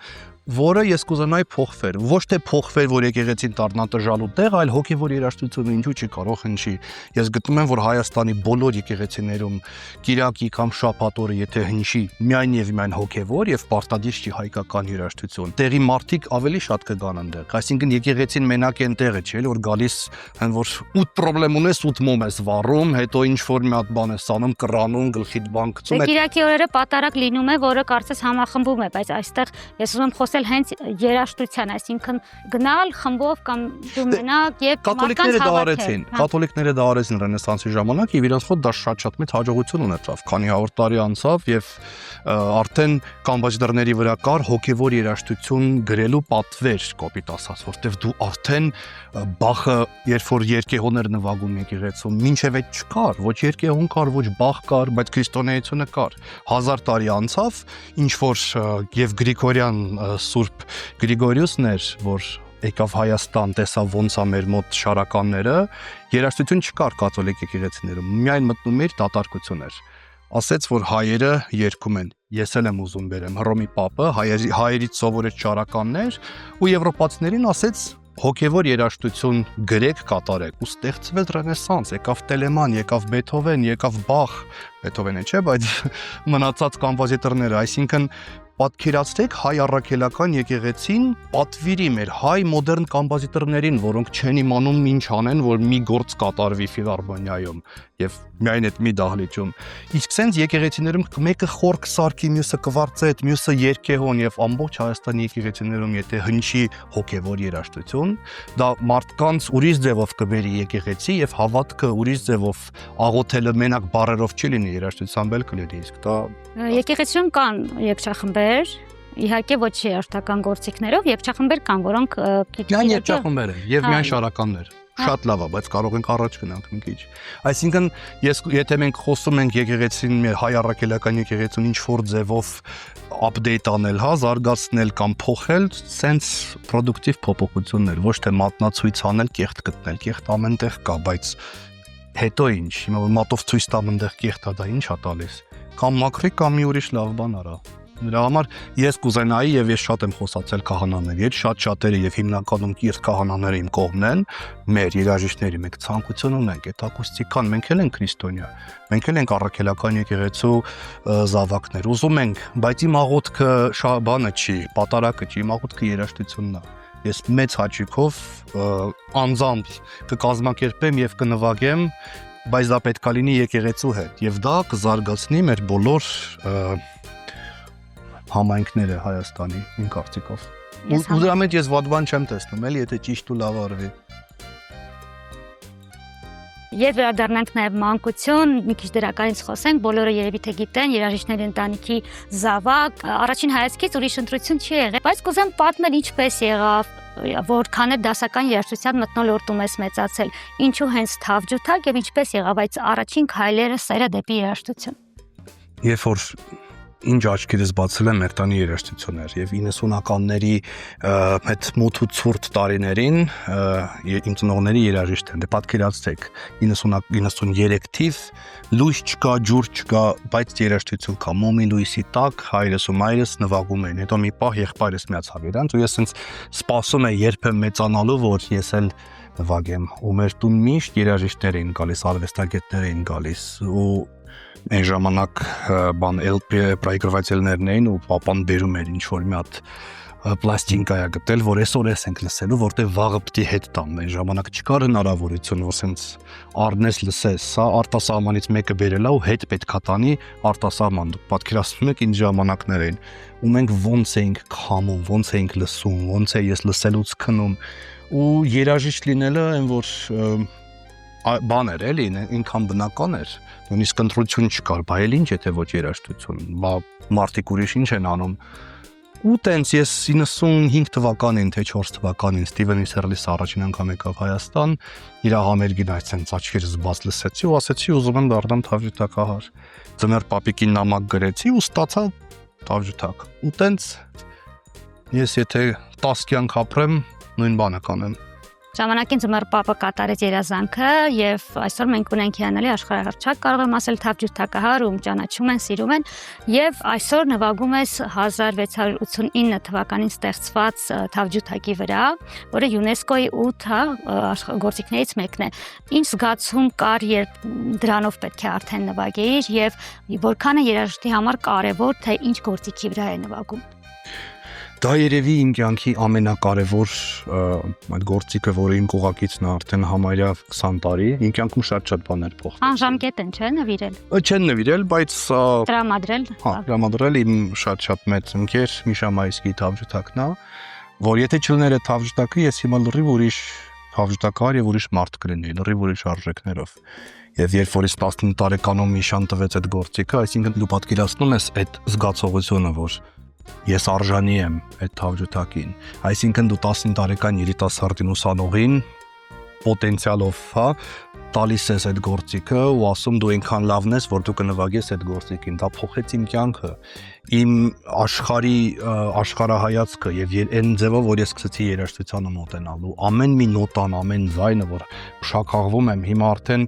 որը ես կուզենայի փոխվեր, ոչ թե փոխվեր, որ եկեղեցին դառնա տժալու տեղ, այլ հոգևոր երաշխությունը ինչու՞ չի կարող հնչի։ Ես գտնում եմ, որ Հայաստանի բոլոր եկեղեցիներում Կիրակի կամ շաբաթ օրը եթե հնչի միայն եւ միայն հոգևոր եւ պարտադիր չի հայկական երաշխություն, տեղի մարդիկ ավելի շատ կգան այնտեղ։ Այսինքն եկեղեցին մենակ են տեղը չէ, որ գալիս հեն որ 8 խնդրեմ ունես 8 մոմ ես վառում, հետո ինչ որ մի հատ բան ես անում, կռանում, գլխիդ բան գցում։ Կիրակի օրերը պատարակ լինում է, որը կարծես համախմբում է, բայց այստեղ ես ուզում եմ խոսել հենց երաժշտության, այսինքն գնալ խմբով կամ դու մենակ եւ կաթոլիկները դա արեցին։ Կաթոլիկները դա արեցին Ռենեսանսի ժամանակ եւ իրենց մոտ դա շատ մեծ հաջողություն ունեցավ։ Քանի 100 տարի անցավ եւ արդեն կամբաճդրների վրա կար հոգեվոր երաժշտություն գրելու պատվեր, կոպիտ ասած, որտեվ դու արդեն բախը, երբ որ երկեհոներ նվագում եկեղեցում, մինչև այդ չկար, ոչ երկեհոն կար, ոչ բախ կար, բայց քրիստոնեությունը կար։ 1000 տարի անցավ, ինչ որ եւ Գրիգորյան Սուրբ Գրիգորիոսն էր, որ եկավ Հայաստան, տեսավ ոնց է մեր մոտ շարականները, երաժշտություն չկար կաթոլիկ եկեղեցիներում, միայն մտնում էր դատարկություն էր։ Ասեց, որ հայերը երգում են, ես էլ եմ ուզում բերեմ, Հռոմի պապը հայերից սովորեց շարականներ ու եվրոպացիներին ասեց հոգևոր երաժշտություն գրեք կատարեք ու ստեղծվեց Ռենեսանս, եկավ Տելեման, եկավ Բեթհովեն, եկավ Բախ, Բեթհովենը չէ, բայց մնացած կոմպոզիտորները, այսինքն պատկերացրեք հայ առաքելական եկեղեցին պատվիրի մեր հայ մոդեռն կոմպոզիտորներին, որոնք չեն իմանում ինչ անեն, որ մի գործ կատարվի ֆիլհարմոնիայում եւ միայն այդ մի դահլիճում։ Իսկ սենց եկեղեցիներում մեկը խորք սարքի, մյուսը կվարծետ, մյուսը երգեհոն եւ ամբողջ Հայաստանի եկեղեցիներում եթե հնչի հոգեվոր երաժշտություն, դա մարդկանց ուրիշ ձևով կբերի եկեղեցի եւ հավատքը ուրիշ ձևով աղոթելը մենակ բառերով չի լինի, երաժշտությամբ էլ կլինի, իսկ դա Եկեղեցիում կան երգչախմբեր, իհարկե ոչ երաժշտական գործիքներով, երգչախմբեր կան, որոնք միայն երգչախմբեր են եւ միայն շարականներ։ Շատ լավ է, բայց կարող ենք առաջ գնանք մի քիչ։ Այսինքն, եթե մենք խոսում ենք եկեղեցին, հայ առաքելական եկեղեցուն ինչ որ ձևով update անել, հա, զարգացնել կամ փոխել, սենց պրոդուկտիվ փոփոխություններ, ոչ թե մատնացույց անել, կեղտ գտնել, կեղտ ամենտեղ կա, բայց հետո ինչ, հիմա որ մատով ցույց տամ այնտեղ կեղտա, դա ինչ է տալիս։ Կամ մաքրի կամ մի ուրիշ լավ բան արա։ Դրա համար ես կուզենայի եւ ես շատ եմ խոսացել քահանաների հետ, շատ-շատերը եւ հիմնականում կիրթ քահանաները իմ կողմն են, մեր երաժիշտների մենք ցանկություն ունենք, այդ ակուստիկան մենք էլ ենք քրիստոնյա, մենք էլ ենք առաքելական եկեղեցու զավակներ, ուզում ենք, բայց իմ աղոթքը բանը չի, պատարակը չի, իմ աղոթքը երաժշտությունն է։ Ես մեծ հաճույքով անձամբ կկազմակերպեմ եւ կնվագեմ, բայց դա պետք է լինի եկեղեցու հետ եւ դա կզարգացնի մեր բոլոր համայնքները Հայաստանի իմ կարծիքով։ Ու դրա մեջ ես վատ բան չեմ տեսնում, էլի եթե ճիշտ ու լավ արվի։ Եվ վերադառնանք նաև մանկություն, մի քիչ դրականից խոսենք, բոլորը երևի թե գիտեն, երաժիշտների ընտանիքի զավակ, առաջին հայացքից ուրիշ ընտրություն չի եղել, բայց կուզեմ պատմել ինչպես եղավ, որքան է դասական երաժշտության մթնոլորտում ես մեծացել, ինչու հենց Թավջութակ եւ ինչպես եղավ այդ առաջին քայլերը սերը դեպի երաժշտություն։ Երբ որ ինչ աչքերս բացել եմ մեր տանի երաժշտություններ եւ 90-ականների այդ մութ ու ցուրտ տարիներին իմ ծնողների երաժիշտ են, դե պատկերացրեք 93 թիվ լույս չկա, ջուր չկա, բայց երաժշտություն կա, մոմի լույսի տակ հայրս ու մայրս նվագում էին, հետո մի պահ եղբայրս միացավ իրանց ու ես ինձ սպասում եմ երբեմն մեծանալու, որ ես էլ նվագեմ ու մեր տուն միշտ երաժիշտներ էին գալիս, արվեստագետներ էին գալիս ու այն ժամանակ բան LP պրոյեկտորներն էին ու պապան բերում էր ինչ որ մի հատ պլաստինկա է գտել, որ այսօր ես ենք լսելու, որտեղ վաղը պիտի հետ տան։ Այն ժամանակ չկար հնարավորություն, որ սենց առնես լսես, սա արտասահմանից մեկը բերել է ու հետ պետքա տանի արտասահման։ Դուք պատկերացնում եք ինչ ժամանակներ էին, ու մենք ոնց էինք քամում, ոնց էինք լսում, ոնց է ես լսելուց քնում ու երաժիշտ լինելը այն որ բան էր էլի, ինքան բնական էր, նույնիսկ ընտրություն չկար, բա էլ ինչ եթե ոչ երաժշտություն, բա մարդիկ ուրիշ ինչ են անում։ Ու տենց ես 95 թվականին, թե 4 թվականին Ստիվեն Իսերլիսը առաջին անգամ եկավ Հայաստան, իր համերգին այցենց աչքերս բաց լսեցի ու ասեցի ուզում եմ դառնամ թավջութակահար։ Ձմեռ պապիկին նամակ գրեցի ու ստացա թավջութակ։ Ու տենց ես եթե 10 կյանք ապրեմ, նույն բանը կանեմ։ Ժամանակին Ձմեռ պապը կատարեց երազանքը եւ այսօր մենք ունենք հիանալի աշխարհահռչակ, կարող եմ ասել Թավջութակահար, ում ճանաչում են, սիրում են եւ այսօր նվագում ես 1689 թվականին ստեղծված Թավջութակի վրա, որը ՅՈՒՆԵՍԿՕ-ի 8 գործիքներից մեկն է։ Ինչ զգացում կար, երբ դրանով պետք է արդեն նվագեիր եւ որքան է երաժշտի համար կարեւոր, թե ինչ գործիքի վրա է նվագում։ Դա երևի իմ կյանքի ամենակարևոր այդ գործիքը, որը իմ կողակիցն է արդեն համարյա 20 տարի, իմ կյանքում շատ բաներ փոխվել։ Անժամկետ են, չէ՞, նվիրել։ Չեն նվիրել, բայց տրամադրել։ Հա, տրամադրել իմ շատ մեծ ընկեր Միշա Մայիսկի Թավջութակն է, որ եթե չլիներ այդ Թավջութակը, ես հիմա լրիվ ուրիշ Թավջութակահար եւ ուրիշ մարդ կլինեի, լրիվ ուրիշ արժեքներով։ Եվ երբ որ 19 տարեկանում Միշան տվեց այդ գործիքը, այսինքն դու պատկերացնում ես այդ զգացողությունը, որ ես արժանի եմ այդ Թավջութակին, այսինքն դու 19 տարեկան երիտասարդին ուսանողին պոտենցիալով, հա, տալիս ես այդ գործիքը ու ասում դու այնքան լավն ես, որ դու կնվագես այդ գործիքին, դա փոխեց իմ կյանքը, իմ աշխարհայացքը եւ այն ձևով, որ ես սկսեցի երաժշտությանը մոտենալու, ամեն մի նոտան, ամեն ձայնը, որ փշակաղվում եմ, հիմա արդեն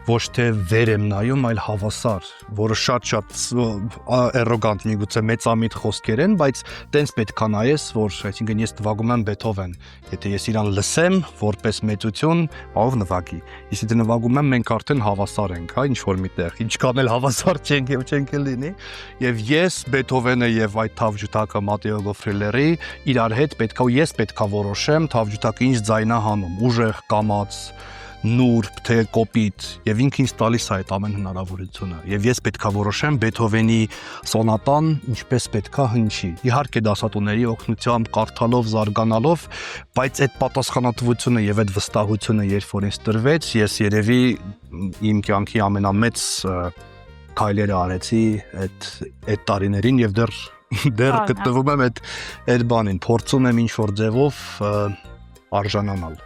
ոչ թե վեր եմ նայում, այլ հավասար, որը շատ էռոգանտ միգուցե մեծամիտ խոսքեր են, բայց տենց պետք է նայես, որ այսինքն ես նվագում եմ Բեթհովեն, եթե ես իրան լսեմ որպես մեծություն, ով նվագի, իսկ եթե նվագում եմ, մենք արդեն հավասար ենք, հա, ինչ որ միտեղ, ինչքան էլ հավասար չենք եւ չենք լինի, եւ ես Բեթհովենը եւ այդ թավջութակը Մատեո Գոֆրիլերի իրար հետ ես պետքա որոշեմ թավջութակը ինչ ձայն է հանում, ուժեղ, կամաց, նուրբ, թե կոպիտ, եւ ինքը ինձ տալիս է այդ ամեն հնարավորությունը եւ ես պետքա որոշեմ Բեթհովենի սոնատան ինչպես պետքա հնչի, իհարկե դասատուների օգնությամբ, կարդալով, զարգանալով, բայց այդ պատասխանատվությունը եւ այդ վստահությունը երբ որ ինձ տրվեց, ես երևի իմ կյանքի ամենամեծ քայլերը արեցի այդ տարիներին եւ դեռ գտնվում եմ այդ բանին, փորձում եմ ինչ որ ձևով արժանանալ։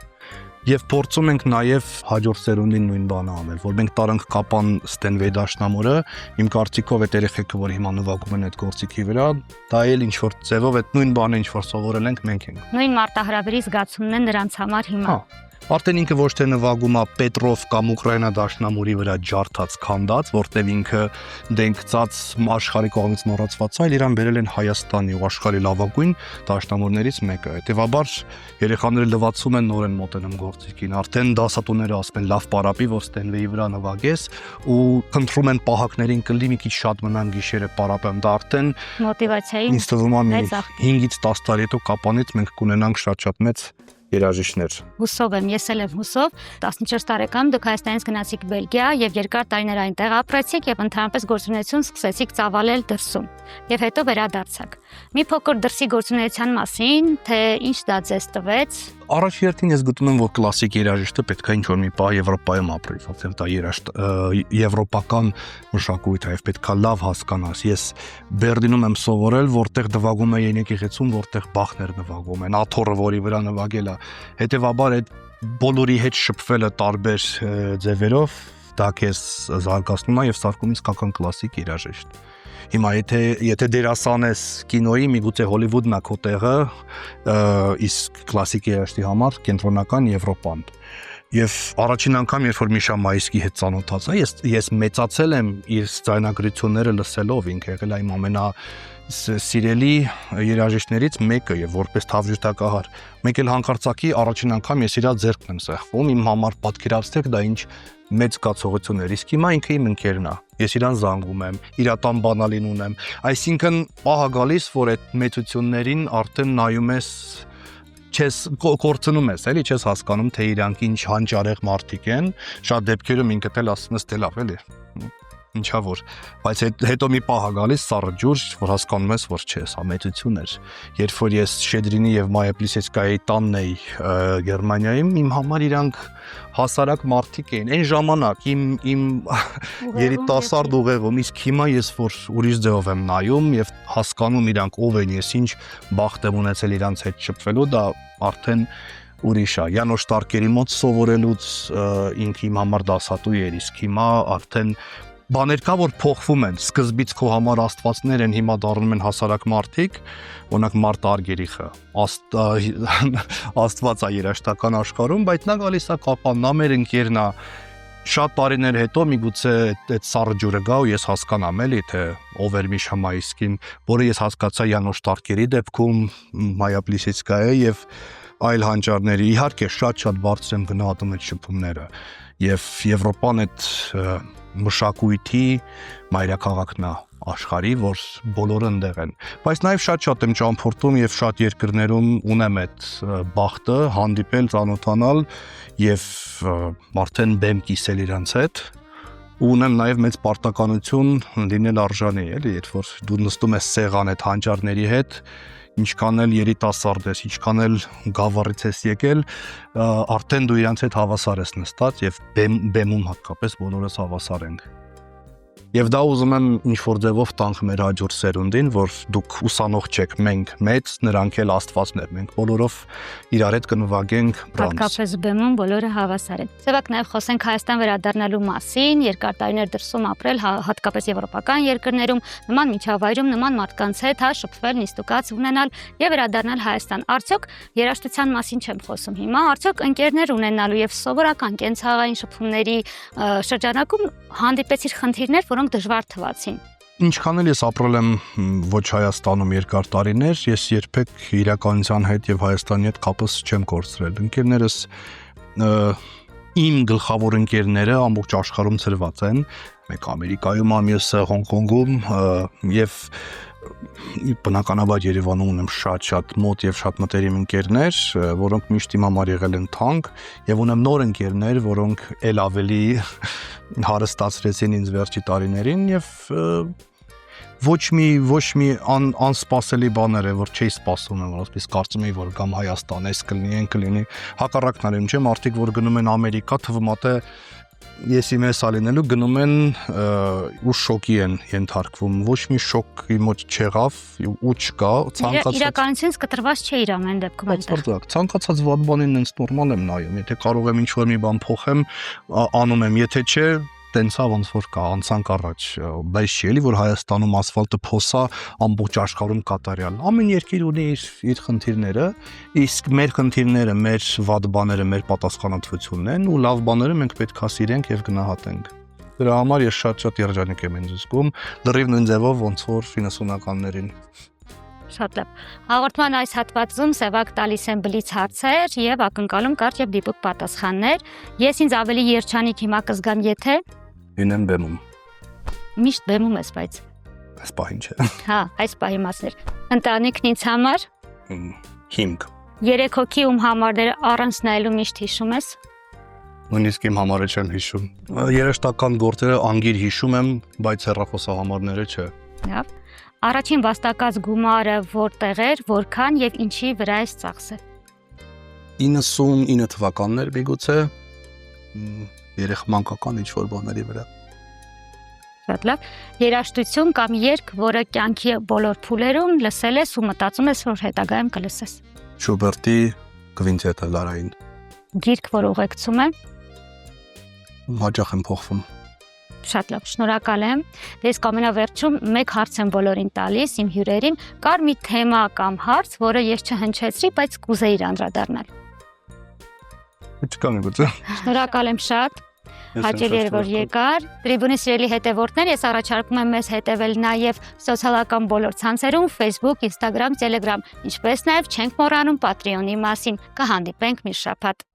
Եվ փորձում ենք նաև հաջորդ սերունդին նույն բանը անել, որ մենք տարանք կապան Ստենվեյ դաշնամուրը, իմ կարծիքով այդ երեխեքը, որ հիմա նվագում են այդ գործիքի վրա, դա էլ ինչ որ ձևով այդ նույն բանը ինչ որ սովորել ենք, մենք ենք։ Նույն մարտահրավերի զգացումն է նրանց համար հիմա։ Արդեն ինքը ոչ թե նվագում է Պետրով կամ Ուկրաինա դաշնամուրի վրա ջարդած քանդած, որտեղ ինքը դենքծած աշխարհի կողմից մոռացված է, իրան բերել են Հայաստանի ու աշխարհի լավագույն դաշնամուրներից մեկը։ Հետևաբար երեխաները լվացում են նորեն մոտենում գործիքին։ Արդեն դասատուները ասում են լավ պարապի, որ Ստենվեյի վրա նվագես ու խնդրում են պահակներին կլի մի քիչ շատ մնան գիշերը պարապեմ։ Դա արդեն մոտիվացիայի ինձ թվում է 5-ից 10 տարի հետո կապանից մենք կունենանք շատ մեծ երաժիշտներ։ Հուսով եմ, ես էլ եմ հուսով, 14 տարեկան դուք Հայաստանից գնացիք Բելգիա եւ երկար տարիներ այնտեղ ապրեցիք եւ ընդհանրապես գործունեություն սկսեցիք ծավալել դրսում եւ հետո վերադարձաք։ Մի փոքր դրսի գործունեության մասին, թե ինչ դա ձեզ տվեց։ Առաջ երթին ես գտնում եմ, որ կլասիկ երաժիշտը պետք է ինչ-որ մի պահ Եվրոպայում ապրի, որտեղ դա եվրոպական մշակույթ է, պետք է լավ հասկանաս։ Ես Բերլինում եմ սովորել, որտեղ նվագում է Ենիկիղեցում, որտեղ Բախներ նվագում են, Աթոռը, որի վրա նվագել է։ Հետևաբար այդ բոլորի հետ շփվելը տարբեր ձևերով դա քեզ զարգացնում է եւ սարքում իսկական կլասիկ երաժիշտ։ Հիմա եթե դերասան ես կինոյի, միգուցե Հոլիվուդն է քո տեղը, իսկ կլասիկ երաժշտի համար կենտրոնական Եվրոպան։ Եվ առաջին անգամ, երբ որ Միշա Մայիսկի հետ ծանոթացա, ես մեծացել եմ իր ձայնագրությունները լսելով, ինքը եղել է իմ ամենասիրելի երաժիշտներից մեկը եւ որպես թավջութակահար։ Մեկ էլ հանկարծակի առաջին անգամ ես իր ձեռքն եմ սեղվում, իմ համար պատկերացրեք դա ինչ մեծ զգացողություն էր, իսկ հիմա ինքը իմ ընկերն է։ Ես իրան զանգում եմ, իր տան բանալին ունեմ։ Այսինքն պահա գալիս, որ այդ մեծություններին արդեն նայում ես, չես կորցնում ես, էլի չես հասկանում, թե իրանք ինչ հանճարեղ մարդիկ են։ Շատ դեպքերում ինքդ էլ ասում ես, դե լավ էլի։ Ինչա որ, բայց հետո մի պահ է գալիս սառը ջուր, որ հասկանում ես, որ չէ, սա մեծություն էր։ Երբ որ ես Շեդրինի եւ Մայա Պլիսեցկայի տանն էի Գերմանիայում, իմ համար իրանք հասարակ մարդիկ էին։ Այն ժամանակ իմ երիտասարդ ուղեղում, իսկ հիմա ես որ ուրիշ ձևով եմ նայում եւ հասկանում իրանք ով են, ես ինչ բախտ եմ ունեցել իրանց հետ շփվելու, դա արդեն ուրիշ է։ Յանոշ Տարկերի մոտ սովորելուց ինքը իմ համար դասատու էր, իսկ հիմա արդեն բաներ կա, որ փոխվում են։ Սկզբից քո համար աստվածներ են, հիմա դառնում են հասարակ մարդիկ, օրինակ Մարտ Արգերիխը, աստված է երաժշտական աշխարհում, բայց նա գալիս է կապան, նա մեր ընկերն է։ Շատ տարիներ հետո միգուցե այդ սառը ջուրը գա ու ես հասկանամ էլի, թե ով էր Միշա Մայիսկին, որը ես հասկացա Յանոշ Տարկերի դեպքում, Մայա Պլիսեցկայի եւ այլ հանճարների։ Իհարկե շատ բարձր եմ գնահատում այդ շփումները եւ Եվրոպան այդ մշակույթի մայրաքաղաքն է աշխարհի, որ բոլորը ընդեղ են։ Բայց նաև շատ եմ ճամփորդում եւ շատ երկրներում ունեմ այդ բախտը հանդիպել, ծանոթանալ եւ արդեն բեմ կիսել իրանց հետ։ Ու ունեմ նաև մեծ պարտականություն լինել արժանի, էլի, երբ որ դու նստում ես սեղան այդ հանճարների հետ, ինչքան էլ երիտասարդ ես, ինչքան էլ գավառից ես եկել, արդեն դու իրանց հետ հավասար ես նստած եւ բեմում հատկապես բոլորս հավասար ենք։ Եվ դա ուզում եմ ինչ-որ ձևով տանք մեր հաջորդ սերունդին, որ դուք ուսանող չեք, մենք մեծ, նրանք էլ աստվածներ, մենք բոլորով իրար հետ կնվագենք բրանս։ Հատկապես բեմում բոլորը հավասար են։ Սևակ նաև խոսենք Հայաստան վերադառնալու մասին, երկար տարիներ դրսում ապրել, հատկապես եվրոպական երկրներում, նման միջավայրում, նման մարդկանց հետ շփվել, նիստուկաց ունենալ եւ վերադառնալ Հայաստան։ Արդյոք երաժշտության մասին չեմ խոսում հիմա, արդյոք ընկերներ ունենալու եւ սովորական կենցաղային շփումների շրջանակում հանդիպեցիր խնդիրներ, որոնք դժվար թվացին։ Ինչքան էլ ես ապրել եմ ոչ Հայաստանում երկար տարիներ, ես երբեք իրականության հետ եւ Հայաստանի հետ կապս չեմ կորցրել։ Ընկերներս իմ գլխավոր ընկերները ամբողջ աշխարհում ծրված են, մեկ Ամերիկայում, մյուսը Հոնկոնգում եւ բնականաբար Երևանում ունեմ շատ մոտ եւ շատ մտերիմ ընկերներ, որոնք միշտ իմ համար եղել են թանկ եւ ունեմ նոր ընկերներ, որոնք ել ավելի հարստացրեցին ինձ վերջի տարիներին եւ ոչ մի անսպասելի բաներ է, որ չէի սպասում եմ, որպես կարծում էի, որ կամ Հայաստան, այս կլինի, այն կլինի, հակառակն արեմ, չէ՞, մարդիկ, որ գնում են Ամերիկա, թվում է ես իմ էս ալինելու գնում են ու շոկի են ենթարկվում, ոչ մի շոկ իմ մոտ չեղավ ու չկա, ցանկացած իրականությունից կտրված չէ իր ամեն դեպքում այդտեղ։ Ցանկացած վատ բանին ինձ նորմալ եմ նայում, եթե կարող եմ ինչ-որ մի բան փոխեմ, անում եմ, եթե չէ տենցա ոնց որ կա անցանք առաջ, բայց չի էլի որ Հայաստանում ասֆալտը փոսա ամբողջ աշխարհում կատարյալ։ Ամեն երկիր ունի իր խնդիրները, իսկ մեր խնդիրները, մեր վատ բաները մեր պատասխանատվությունն են ու լավ բաները մենք պետք է սիրենք եւ գնահատենք։ Դրա համար ես շատ երջանիկ եմ ինձ զգում, լրիվ նույն ձևով ոնց որ 90-ականներին։ Շատ լավ։ Հաղորդման այս հատվածում Սևակ տալիս են բլից հարցեր եւ ակնկալում կարճ եւ դիպուկ պատասխաններ։ Ես ինձ ավելի երջանիկ հիմա կզգամ, եթե Ինեմ բեմում։ Միշտ բեմում ես, բայց այս պահին չէ։ Հա, այս պահի մասեր։ Ընտանիքն ինձ համար հիմք։ 3 հոգի ում համարները առանց նայելու միշտ հիշում ես։ Նույնիսկ իմ համարը չեմ հիշում։ Երաժշտական գործերը անգիր հիշում եմ, բայց հեռախոսահամարները չէ։ Լավ։ Առաջին վաստակած գումարը որտեղ էր, որքան եւ ինչի վրա է ծախսել։ 99 թվականներ միգուցե երեխմանկական ինչ-որ բաների վրա։ Շատ լավ։ Երաժշտություն կամ երգ, որը կյանքի բոլոր փուլերում լսել ես ու մտածում ես, որ հետագայում կլսես։ Շուբերտի կվինտետը լարային։ Գիրք, որ ուղեկցում է։ Հաճախ եմ փոխվում։ Շատ լավ, շնորհակալ եմ։ Դες կամենավերջում մեկ հարց եմ բոլորին տալիս իմ հյուրերին, կար մի թեմա կամ հարց, որը ես չհնչեցրի, բայց կուզեի անդրադառնալ։ Չկա միգուցե։ Շնորհակալ եմ շատ։ Հաճելի էր որ եկար։ Տրիբունի սիրելի հետևորդներ, ես առաջարկում եմ մեզ հետևել նաև սոցիալական բոլոր ցանցերում, Facebook, Instagram, Telegram, ինչպես նաև չենք մոռանում Patreon-ի մասին։ Կհանդիպենք մի շաբաթ։